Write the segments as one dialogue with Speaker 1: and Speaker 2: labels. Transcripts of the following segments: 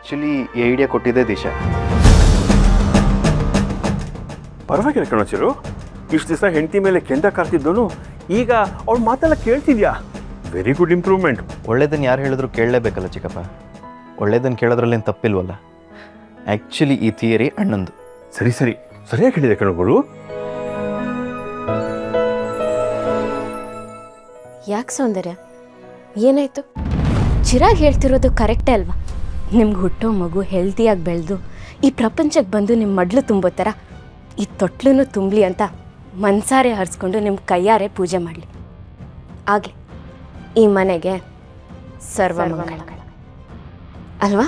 Speaker 1: Actually ಈ idea ಕೊಟ್ಟಿದ್ದೆ ದಿಶಾ.
Speaker 2: ಪರವಾಗಿಲ್ಲ ಕಣೋ ಚಿರು, ಇಷ್ಟು ದಿವಸ ಹೆಂಡತಿ ಮೇಲೆ ಕೆಂಡ ಕಾರ್ತಿದ್ದೋನು ಈಗ ಅವ್ಳು ಮಾತೆಲ್ಲ ಕೇಳ್ತಿದ್ಯಾ. Very good improvement.
Speaker 1: ಒಳ್ಳೇದನ್ನು ಯಾರು ಹೇಳಿದ್ರು ಕೇಳಲೇಬೇಕಲ್ಲ ಚಿಕ್ಕಪ್ಪ. ಒಳ್ಳೇದನ್ನು ಕೇಳೋದ್ರಲ್ಲೇನು ತಪ್ಪಿಲ್ವಲ್ಲ. ಆ್ಯಕ್ಚುಲಿ ಈ ಥಿಯರಿ ಅಣ್ಣಂದು.
Speaker 2: ಸರಿ ಸರಿಯಾಗಿ ಹೇಳಿದೆ ಕಣಗಳು.
Speaker 3: ಯಾಕೆ ಸೌಂದರ್ಯ, ಏನಾಯ್ತು? ಚಿರಾಗ್ ಹೇಳ್ತಿರೋದು ಕರೆಕ್ಟೇ ಅಲ್ವಾ? ನಿಮ್ಗೆ ಹುಟ್ಟೋ ಮಗು ಹೆಲ್ತಿಯಾಗಿ ಬೆಳೆದು ಈ ಪ್ರಪಂಚಕ್ಕೆ ಬಂದು ನಿಮ್ಮ ಮಡ್ಲು ತುಂಬೋ ಥರ ಈ ತೊಟ್ಲೂ ತುಂಬಲಿ ಅಂತ ಮನ್ಸಾರೆ ಹರಿಸ್ಕೊಂಡು ನಿಮ್ಮ ಕೈಯಾರೆ ಪೂಜೆ ಮಾಡಲಿ. ಆಗಲಿ ಈ ಮನೆಗೆ ಸರ್ವಮಂಗಳ ಅಲ್ವಾ?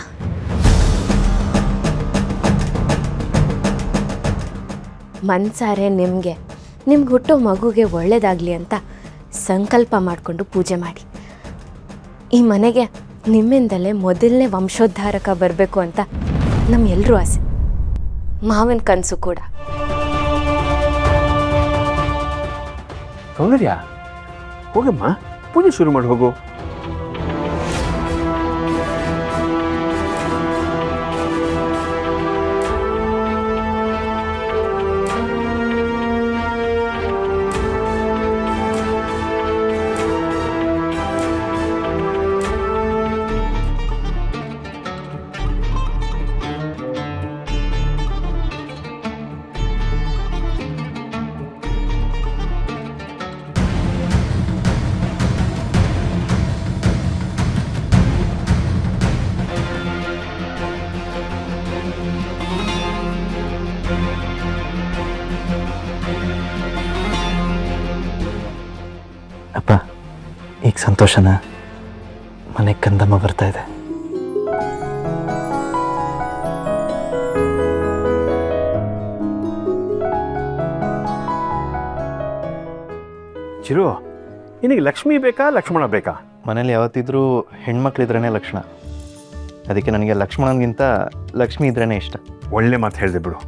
Speaker 3: ಮನ್ಸಾರೆ ನಿಮಗೆ ಹುಟ್ಟೋ ಮಗುಗೆ ಒಳ್ಳೇದಾಗಲಿ ಅಂತ ಸಂಕಲ್ಪ ಮಾಡಿಕೊಂಡು ಪೂಜೆ ಮಾಡಿ. ಈ ಮನೆಗೆ ನಿಮ್ಮಿಂದಲೇ ಮೊದಲನೇ ವಂಶೋದ್ಧಾರಕ ಬರಬೇಕು ಅಂತ ನಮ್ಮೆಲ್ಲರೂ ಆಸೆ, ಮಾವನ ಕನಸು ಕೂಡ.
Speaker 2: ಸೌಂದರ್ಯ, ಹೋಗಮ್ಮ, ಪೂಜೆ ಶುರು ಮಾಡಿ ಹೋಗು.
Speaker 1: ಅಪ್ಪ, ಈಗ ಸಂತೋಷನಾ? ಮನೆಗೆ ಕಂದಮ್ಮ ಬರ್ತಾ ಇದೆ.
Speaker 2: ಚಿರು, ನಿನಗೆ ಲಕ್ಷ್ಮಿ ಬೇಕಾ ಲಕ್ಷ್ಮಣ ಬೇಕಾ?
Speaker 1: ಮನೇಲಿ ಯಾವತ್ತಿದ್ರೂ ಹೆಣ್ಮಕ್ಳಿದ್ರೇ ಲಕ್ಷಣ. ಅದಕ್ಕೆ ನನಗೆ ಲಕ್ಷ್ಮಣನಿಗಿಂತ ಲಕ್ಷ್ಮಿ ಇದ್ರೇ ಇಷ್ಟ.
Speaker 2: ಒಳ್ಳೆ ಮಾತು ಹೇಳಿದೆ ಬಿಡು.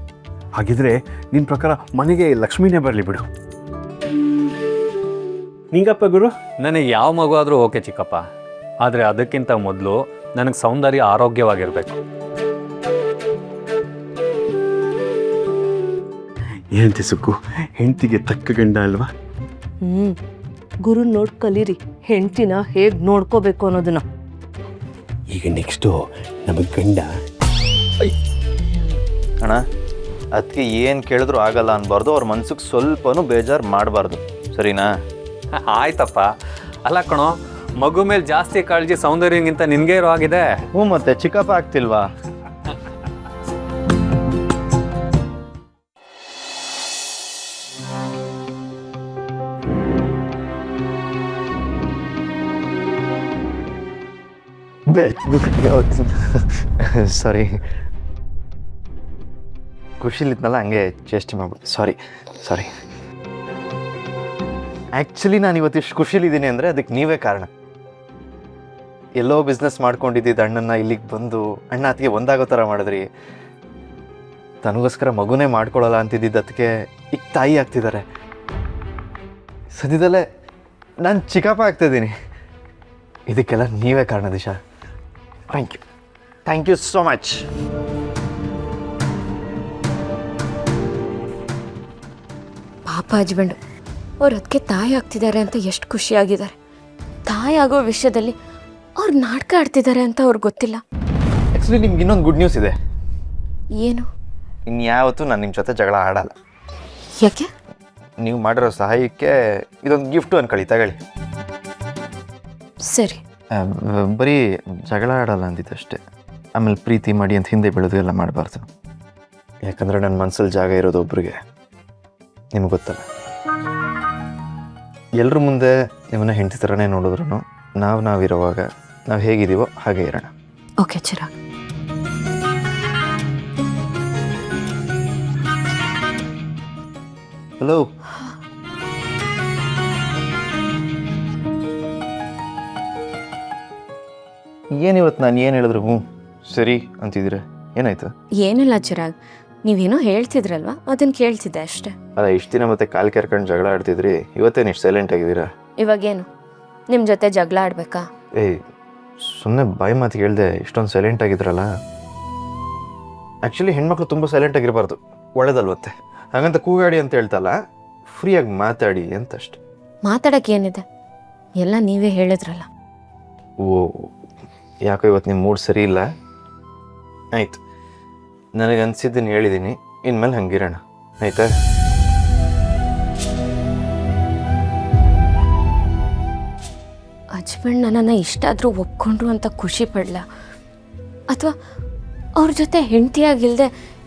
Speaker 2: ಹಾಗಿದ್ರೆ ನಿನ್ನ ಪ್ರಕಾರ ಮನೆಗೆ ಲಕ್ಷ್ಮಿನೇ ಬರಲಿ ಬಿಡು. ನಿಂಗಪ್ಪ ಗುರು?
Speaker 4: ನನಗೆ ಯಾವ ಮಗು ಆದರೂ ಓಕೆ ಚಿಕ್ಕಪ್ಪ, ಆದರೆ ಅದಕ್ಕಿಂತ ಮೊದಲು ನನಗೆ ಸೌಂದರ್ಯ ಆರೋಗ್ಯವಾಗಿರಬೇಕು.
Speaker 2: ಏನಂತೆ ಸುಕ್ಕು, ಹೆಂಡತಿಗೆ ತಕ್ಕ ಗಂಡ ಅಲ್ವಾ?
Speaker 5: ಗುರು ನೋಡಿ ಕಲೀರಿ, ಹೆಂಡ್ತಿನ ಹೇಗೆ ನೋಡ್ಕೋಬೇಕು ಅನ್ನೋದನ್ನ.
Speaker 2: ಈಗ ನೆಕ್ಸ್ಟು ನಮಗೆ ಗಂಡ.
Speaker 1: ಅಣ್ಣ, ಅದಕ್ಕೆ ಏನು ಕೇಳಿದ್ರು ಆಗಲ್ಲ ಅನ್ಬಾರ್ದು, ಅವ್ರ ಮನ್ಸಿಗೆ ಸ್ವಲ್ಪನೂ ಬೇಜಾರು ಮಾಡಬಾರ್ದು, ಸರಿನಾ?
Speaker 4: ಆಯ್ತಪ್ಪ. ಅಲ್ಲ ಕಣೋ, ಮಗು ಮೇಲೆ ಜಾಸ್ತಿ ಕಾಳಜಿ ಸೌಂದರ್ಯಗಿಂತ ನಿನಗೆ ಇರೋ ಆಗಿದೆ.
Speaker 1: ಹ್ಞೂ, ಮತ್ತೆ ಚಿಕ್ಕಪ್ಪ ಆಗ್ತಿಲ್ವಾ? ಸಾರಿ, ಖುಷಿಲಿದ್ನಲ್ಲ ಹಂಗೆ ಚೇಷ್ಟೆ ಮಾಡ್ಬಿಟ್ಟು. ಸಾರಿ. ಆ್ಯಕ್ಚುಲಿ ನಾನು ಇವತ್ತಿಷ್ಟು ಖುಷಿಲಿದ್ದೀನಿ ಅಂದರೆ ಅದಕ್ಕೆ ನೀವೇ ಕಾರಣ. ಎಲ್ಲೋ ಬಿಸ್ನೆಸ್ ಮಾಡ್ಕೊಂಡಿದ್ದಿದ್ದು ಅಣ್ಣನ ಇಲ್ಲಿಗೆ ಬಂದು ಅಣ್ಣ ಅದಕ್ಕೆ ಒಂದಾಗೋ ಥರ ಮಾಡಿದ್ರಿ. ತನಗೋಸ್ಕರ ಮಗುನೇ ಮಾಡ್ಕೊಳ್ಳಲ್ಲ ಅಂತಿದ್ದಿದ್ದು ಅದಕ್ಕೆ ಈಗ ತಾಯಿ ಆಗ್ತಿದ್ದಾರೆ. ಸದ್ಯದಲ್ಲೇ ನಾನು ಚಿಕ್ಕಪ್ಪ ಆಗ್ತಾಯಿದ್ದೀನಿ. ಇದಕ್ಕೆಲ್ಲ ನೀವೇ ಕಾರಣ Disha. Thank you so much.
Speaker 3: ಪಾಪ ಹಸ್ಬೆಂಡು ಅವ್ರು ಅದಕ್ಕೆ ತಾಯಿ ಆಗ್ತಿದ್ದಾರೆ ಅಂತ ಎಷ್ಟು ಖುಷಿಯಾಗಿದ್ದಾರೆ. ತಾಯಿ ಆಗೋ ವಿಷಯದಲ್ಲಿ ಅವ್ರು ನಾಟಕ ಆಡ್ತಿದ್ದಾರೆ ಅಂತ ಅವ್ರಿಗೆ ಗೊತ್ತಿಲ್ಲ.
Speaker 1: ಆ್ಯಕ್ಚುಲಿ ನಿಮ್ಗೆ ಇನ್ನೊಂದು ಗುಡ್ ನ್ಯೂಸ್ ಇದೆ.
Speaker 3: ಏನು?
Speaker 1: ಇನ್ಯಾವತ್ತೂ ನಾನು ನಿಮ್ಮ ಜೊತೆ ಜಗಳ ಆಡಲ್ಲ.
Speaker 3: ಯಾಕೆ?
Speaker 1: ನೀವು ಮಾಡಿರೋ ಸಹಾಯಕ್ಕೆ ಇದೊಂದು ಗಿಫ್ಟು ಅನ್ಕೊಳ್ಳಿ, ತಗೊಳ್ಳಿ.
Speaker 3: ಸರಿ.
Speaker 1: ಬರೀ ಜಗಳ ಆಡಲ್ಲ ಅಂದಿದ್ದಷ್ಟೇ. ಆಮೇಲೆ ಪ್ರೀತಿ ಮಾಡಿ ಅಂತ ಹಿಂದೆ ಬೀಳೋದು ಎಲ್ಲ ಮಾಡಬಾರ್ದು. ಯಾಕಂದರೆ ನನ್ನ ಮನಸ್ಸಲ್ಲಿ ಜಾಗ ಇರೋದು ಒಬ್ರಿಗೆ, ನಿಮ್ಗೆ ಗೊತ್ತಲ್ಲ. ಎಲ್ಲರ ಮುಂದೆ ನಿಮ್ಮನ್ನ ಹೆಂಡತಿ ಥರನೇ ನೋಡಿದ್ರು ನಾವಿರೋವಾಗ ನಾವು ಹೇಗಿದ್ದೀವೋ ಹಾಗೆ ಇರೋಣ.
Speaker 3: ಓಕೆ ಚಿರಾಗ್.
Speaker 1: ಹಲೋ. ಏನಿವತ್ತು ನಾನು ಏನು ಹೇಳಿದ್ರು ಹ್ಞೂ ಸರಿ ಅಂತಿದ್ದೀರ, ಏನಾಯ್ತು?
Speaker 3: ಏನಿಲ್ಲ ಚಿರಾಗ್, ನೀವೇನೋ ಹೇಳ್ತಿದ್ರಲ್ವಾ, ಅದನ್ನು ಕೇಳ್ತಿದ್ದೆ ಅಷ್ಟೇ.
Speaker 1: ಅಲ್ಲ, ಇಷ್ಟು ದಿನ ಮತ್ತೆ ಕಾಲು ಕೆರ್ಕೊಂಡು ಜಗಳ ಆಡ್ತಿದ್ರಿ, ಇವತ್ತೇನು ಇಷ್ಟು ಸೈಲೆಂಟ್ ಆಗಿದ್ದೀರಾ?
Speaker 3: ಇವಾಗೇನು ನಿಮ್ಮ ಜೊತೆ ಜಗಳ ಆಡ್ಬೇಕಾ?
Speaker 1: ಏಯ್, ಸುಮ್ಮನೆ ಬಾಯಿ ಮಾತು ಕೇಳಿದೆ, ಇಷ್ಟೊಂದು ಸೈಲೆಂಟ್ ಆಗಿದ್ರಲ್ಲ. ಆ್ಯಕ್ಚುಲಿ ಹೆಣ್ಮಕ್ಳು ತುಂಬ ಸೈಲೆಂಟಾಗಿರಬಾರ್ದು, ಒಳ್ಳೇದಲ್ವತ್ತೆ. ಹಾಗಂತ ಕೂಗಾಡಿ ಅಂತ ಹೇಳ್ತಲ್ಲ, ಫ್ರೀಯಾಗಿ ಮಾತಾಡಿ ಅಂತಷ್ಟೆ.
Speaker 3: ಮಾತಾಡೋಕ್ಕೆ ಏನಿದೆ, ಎಲ್ಲ ನೀವೇ ಹೇಳಿದ್ರಲ್ಲ.
Speaker 1: ಓ, ಯಾಕೋ ಇವತ್ತು ನಿಮ್ಮ ಮೂಡ್ ಸರಿ ಇಲ್ಲ. ಆಯಿತು, ನನಗೆ ಅನಿಸಿದ್ದನ್ನು ಹೇಳಿದ್ದೀನಿ, ಇನ್ಮೇಲೆ ಹಂಗಿರೋಣ, ಆಯಿತಾ?
Speaker 3: ಹಸ್ಬೆಂಡ್ ನನ್ನನ್ನು ಇಷ್ಟಾದರೂ ಒಪ್ಕೊಂಡ್ರು ಅಂತ ಖುಷಿ ಪಡಲ, ಅಥವಾ ಅವ್ರ ಜೊತೆ ಹೆಂಡತಿಯಾಗಿಲ್ಲದೆ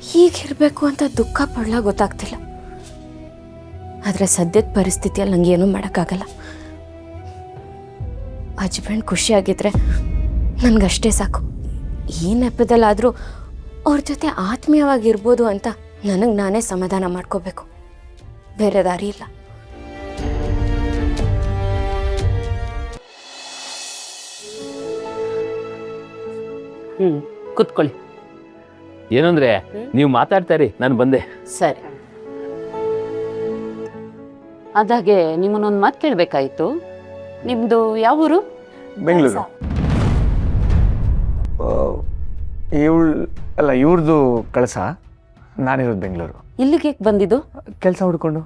Speaker 3: ಹೀಗಿರಬೇಕು ಅಂತ ದುಃಖ ಪಡಲ ಗೊತ್ತಾಗ್ತಿಲ್ಲ. ಆದರೆ ಸದ್ಯದ ಪರಿಸ್ಥಿತಿಯಲ್ಲಿ ನನಗೆ ಏನೂ ಮಾಡೋಕ್ಕಾಗಲ್ಲ. ಹಸ್ಬೆಂಡ್ ಖುಷಿಯಾಗಿದ್ದರೆ ನನಗಷ್ಟೇ ಸಾಕು. ಈ ನೆಪದಲ್ಲಾದರೂ ಅವ್ರ ಜೊತೆ ಆತ್ಮೀಯವಾಗಿರ್ಬೋದು ಅಂತ ನನಗೆ ನಾನೇ ಸಮಾಧಾನ ಮಾಡ್ಕೋಬೇಕು. ಬೇರೆ ದಾರಿ ಇಲ್ಲ.
Speaker 6: ಕುತ್ಕೊಳ್ಳಿ.
Speaker 7: ಏನಂದ್ರೆ ನೀವು ಮಾತಾಡ್ತಾರಿ, ನಾನು ಬಂದೆ.
Speaker 6: ಸರಿ. ಅದಾಗೆ ನಿಮ್ಮನ್ನೊಂದು ಮಾತು ಕೇಳಬೇಕಾಯಿತು. ನಿಮ್ಮದು ಯಾವ ಊರು?
Speaker 2: ಬೆಂಗಳೂರು. ಇವ್ರದ್ದು ಕಳಸ, ನಾನಿರೋದು ಬೆಂಗಳೂರು.
Speaker 6: ಇಲ್ಲಿಗೆ ಹೇಗೆ ಬಂದಿದ್ದು?
Speaker 2: ಕೆಲಸ ಹುಡ್ಕೊಂಡು.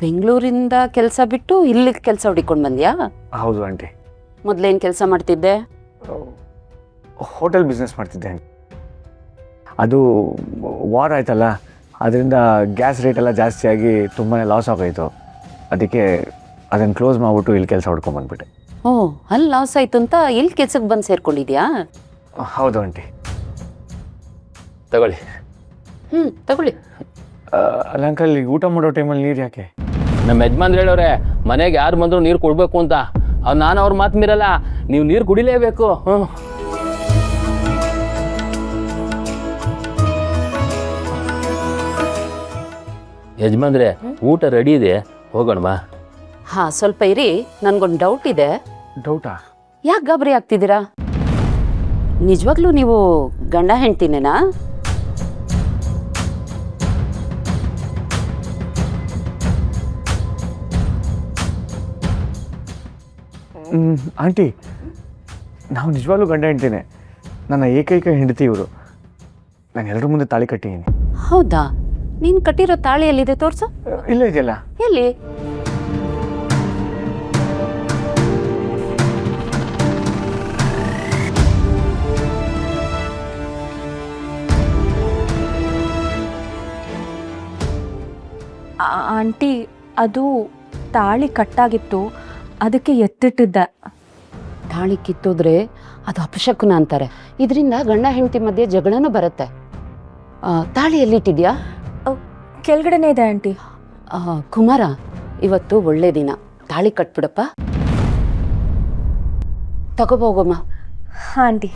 Speaker 6: ಬೆಂಗಳೂರಿಂದ ಕೆಲಸ ಬಿಟ್ಟು ಇಲ್ಲಿಗೆ ಕೆಲಸ ಹುಡಿಕೊಂಡು ಬಂದ್ಯಾ?
Speaker 2: ಹೌದು ಆಂಟಿ.
Speaker 6: ಮೊದಲೇನು ಕೆಲಸ ಮಾಡ್ತಿದ್ದೆ?
Speaker 2: ಹೋಟೆಲ್ ಬಿಸ್ನೆಸ್ ಮಾಡ್ತಿದ್ದೆ. ಅದು ವಾರ್ ಆಯ್ತಲ್ಲ, ಅದರಿಂದ ಗ್ಯಾಸ್ ರೇಟ್ ಎಲ್ಲ ಜಾಸ್ತಿ ಆಗಿ ತುಂಬಾ ಲಾಸ್ ಆಗೋಯ್ತು. ಅದಕ್ಕೆ ಅದನ್ನು ಕ್ಲೋಸ್ ಮಾಡಿಬಿಟ್ಟು ಇಲ್ಲಿ ಕೆಲಸ ಹುಡ್ಕೊಂಡ್ಬಂದ್ಬಿಟ್ಟೆ.
Speaker 6: ಓ, ಅಲ್ಲಿ ಲಾಸ್ ಆಯ್ತು ಅಂತ ಇಲ್ಲಿ ಕೆಲ್ಸಕ್ಕೆ ಬಂದು ಸೇರ್ಕೊಂಡಿದ್ಯಾ?
Speaker 2: ಹೌದು ಆಂಟಿ.
Speaker 7: ತಗೊಳ್ಳಿ.
Speaker 6: ತಗೊಳ್ಳಿ.
Speaker 2: ಅಲ್ಲ ಅಂಕಲ್, ಈಗ ಊಟ ಮಾಡೋ ಟೈಮಲ್ಲಿ ನೀರು ಯಾಕೆ?
Speaker 7: ನಮ್ಮ ಯಜಮಾನ್ರು ಹೇಳೋರೆ ಮನೆಗೆ ಯಾರು ಬಂದರೂ ನೀರು ಕೊಡಬೇಕು ಅಂತ. ನಾನು ಅವ್ರ ಮಾತು ಮೀರಲ್ಲ, ನೀವು ನೀರು ಕುಡಿಲೇಬೇಕು. ಯಜಮಾನ್ರೆ, ಊಟ ರೆಡಿ ಇದೆ, ಹೋಗೋಣವಾ?
Speaker 6: ಹಾಂ, ಸ್ವಲ್ಪ ಇರಿ, ನನಗೊಂದು ಡೌಟ್ ಇದೆ.
Speaker 2: ಡೌಟಾ?
Speaker 6: ಯಾಕೆ ಗಾಬರಿ ಆಗ್ತಿದ್ದೀರಾ? ನಿಜವಾಗ್ಲೂ ನೀವು ಗಂಡ ಹೆಂಡ್ತಿನೇನಾ?
Speaker 2: ಆಂಟಿ, ನಾವು ನಿಜವಾಗ್ಲೂ ಗಂಡ ಹೆಂಡ್ತೀನಿ. ನನ್ನ ಏಕೈಕ ಹೆಂಡತಿ ಇವರು. ನಾನು ಎಲ್ಲರ ಮುಂದೆ ತಾಳಿ ಕಟ್ಟಿದ್ದೀನಿ.
Speaker 6: ಹೌದಾ? ನೀನು ಕಟ್ಟಿರೋ ತಾಳಿ ಎಲ್ಲಿದೆ, ತೋರ್ಸು.
Speaker 2: ಇಲ್ಲ ಇದೆಯಲ್ಲ.
Speaker 6: ಎಲ್ಲಿ?
Speaker 8: ಆಂಟಿ, ಅದು ತಾಳಿ ಕಟ್ಟಾಗಿತ್ತು, ಅದಕ್ಕೆ ಎತ್ತಿಟ್ಟಿದ್ದೆ.
Speaker 6: ತಾಳಿ ಕಿತ್ತೋದ್ರೆ ಅದು ಅಪಶಕುನ ಅಂತಾರೆ. ಇದರಿಂದ ಗಂಡ ಹೆಂಡತಿ ಮಧ್ಯೆ ಜಗಳನೂ ಬರುತ್ತೆ. ತಾಳಿ ಎಲ್ಲಿಟ್ಟಿದ್ಯಾ?
Speaker 8: ಕೆಳಗಡೆನೇ ಇದೆ ಆಂಟಿ.
Speaker 6: ಕುಮಾರ, ಇವತ್ತು ಒಳ್ಳೆ ದಿನ, ತಾಳಿ ಕಟ್ಬಿಡಪ್ಪ. ತಗೋಬೋಗಮ್ಮ.
Speaker 8: ಹಾಂ ಆಂಟಿ.